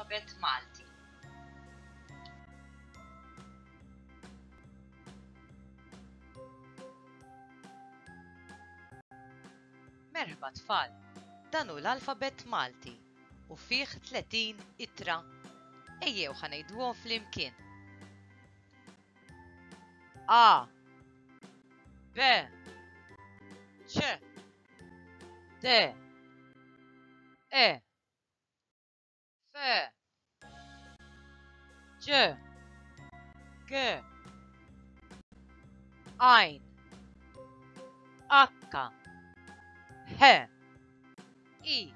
l-alfabet Malti. Merħba tfal, dan hu l-alfabet Malti u fih 30 ittra. Ejjew ħanejdwhom flimkien. A, B, C, D, E, F, G, G, Ein, H, H, I,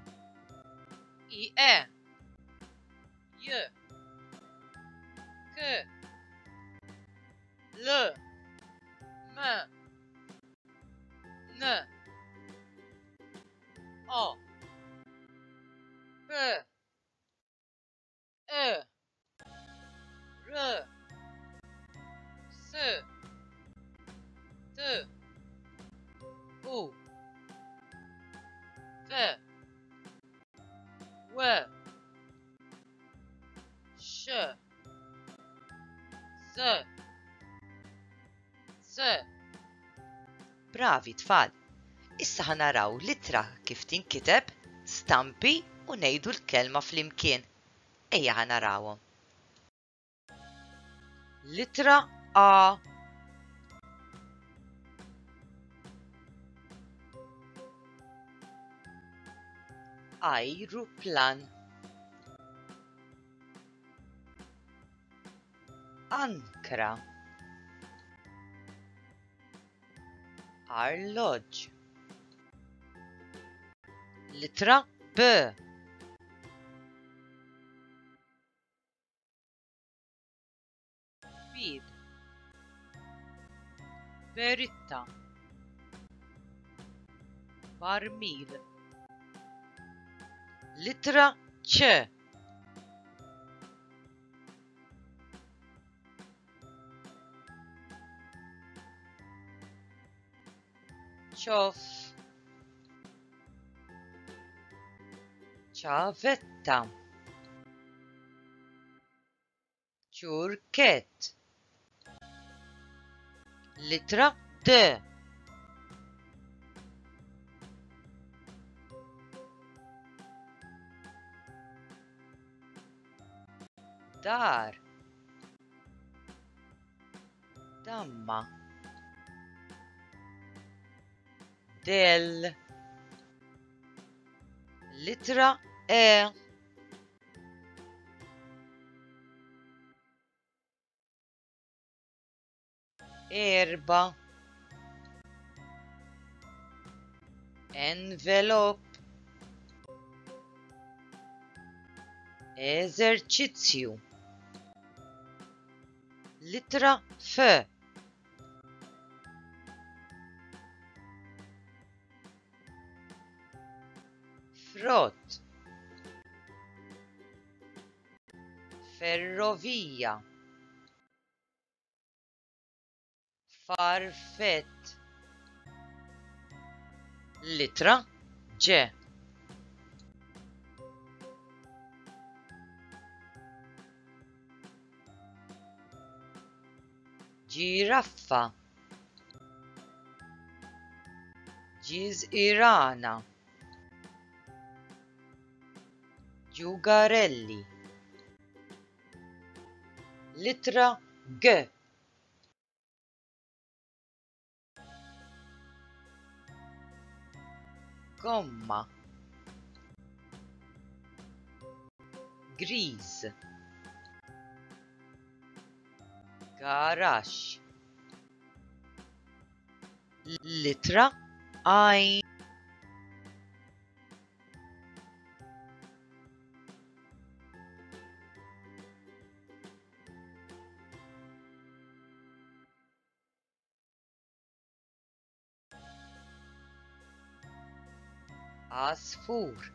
E, J, K, L, M, N, O, P, E, R, S, T, U, V, W, X, Z, Z. Bravi tfal! Issa ħanaraw l-ittra kif tinkiteb, stampi u ngħidu l-kelma flimkien. Ejja ħanarawhom. L-ittra A. Ajruplan. Ankra. Arloġġ. Litra B. Bid. Beritta. Barmil. Litra C. Ċof. Ċavetta. Ċurket. Litra D. Dar. Damma. Del. Litra E. Erba. Envelop. Eżerċizzju. Litra F. Frott. Ferrovija. Farfett. Litra G. Ġiraffa. Ġiżirana. Ġugarelli. Litra G. Gomma. Griż. Garax. Litra Aj. Asfur.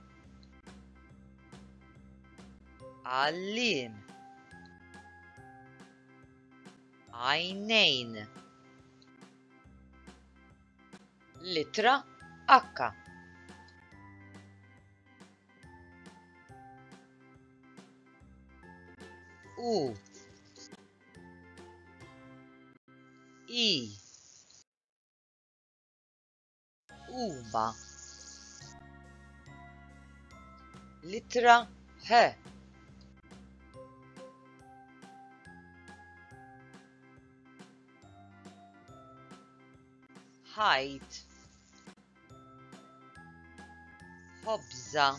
Għalliem. Għajnejn. Litra H. U I Uma. Littra H. Height. Hobza.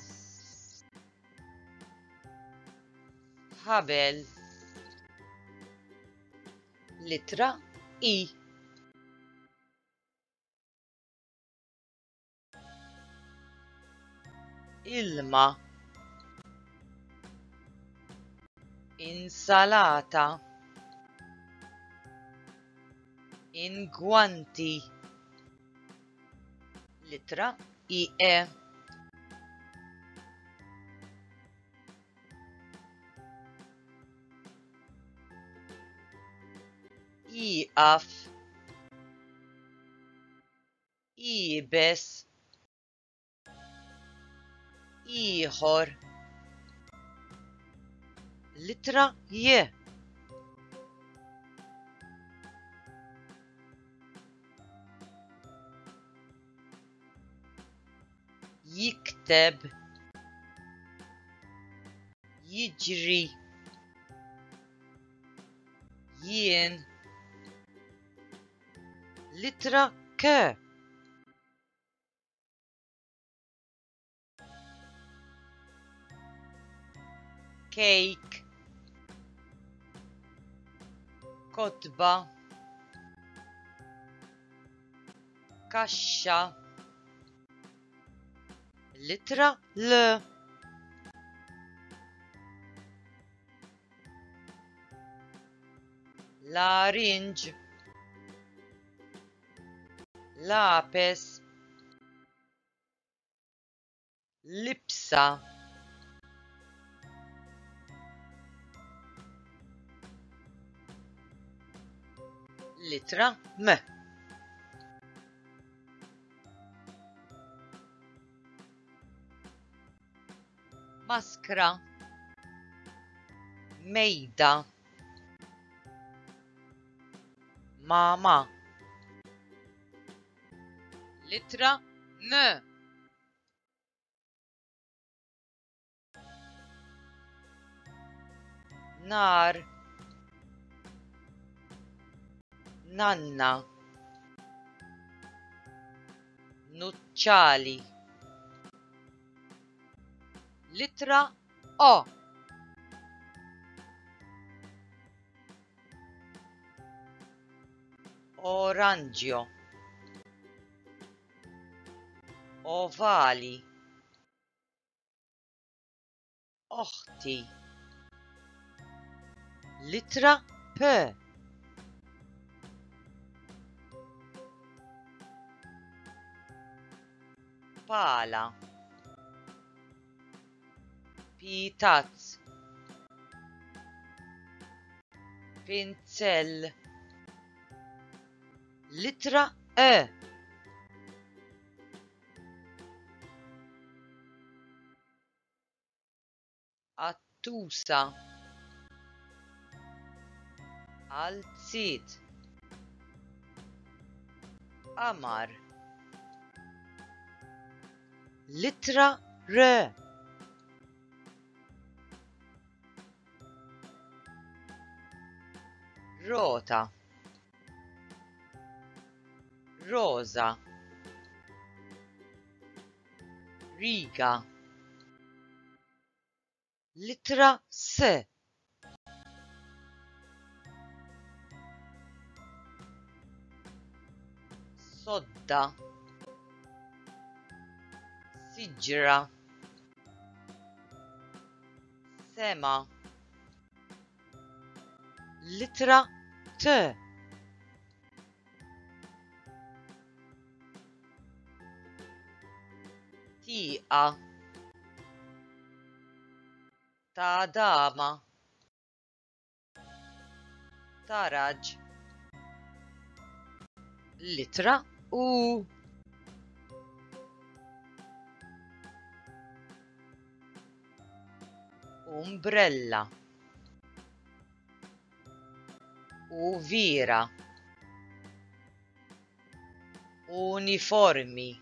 Habel. Littra I. Ilma. Insalata. Inguanti. Littra IE. Iqaf. Ibes. Ieħor. Littra J. Jikteb. Jiġri. Jien. Littra K. Cake. Kotba. Kaxxa. Littra L. Larinġ. Lapes. Libsa. Littra M. Maskra. Mejda. Mama. Littra N. Nar. Nanna. Nucciali. Littra O. Oranġio. Ovali. Oħti. Littra P. Pala. Pitazz. Pincell. Littra E. Attusa. Alzit. Amar. Littra R. Rota. Rosa. Riga. Littra S. Sodda. Siġra. Sema. Littra T. Tiqa. Tadama. Taraġ. Littra U. Umbrella. Uvira. Uniformi.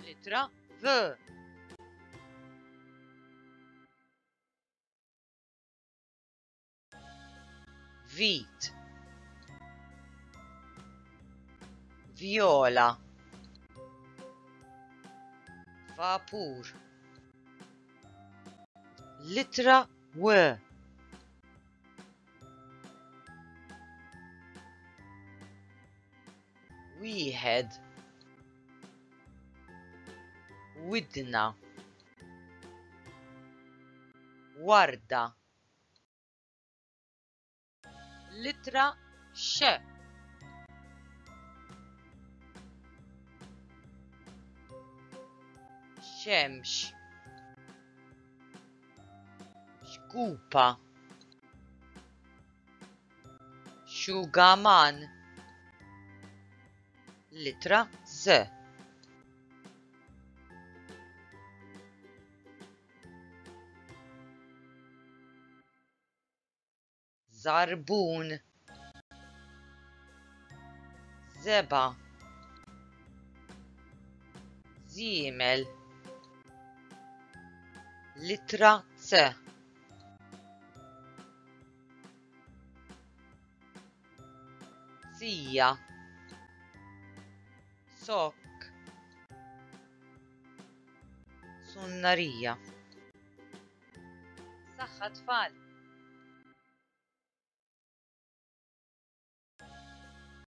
Litra V. Vit. Viola. Vapur. Litra W. Wieħed. Widna. Warda. Litra X. Xemx. Xkupa. Xugaman. Litra Z. Zarbun. Zeba. Zimel. Litra C. Sija. Sok. Sunnarija. Saħħa tfal.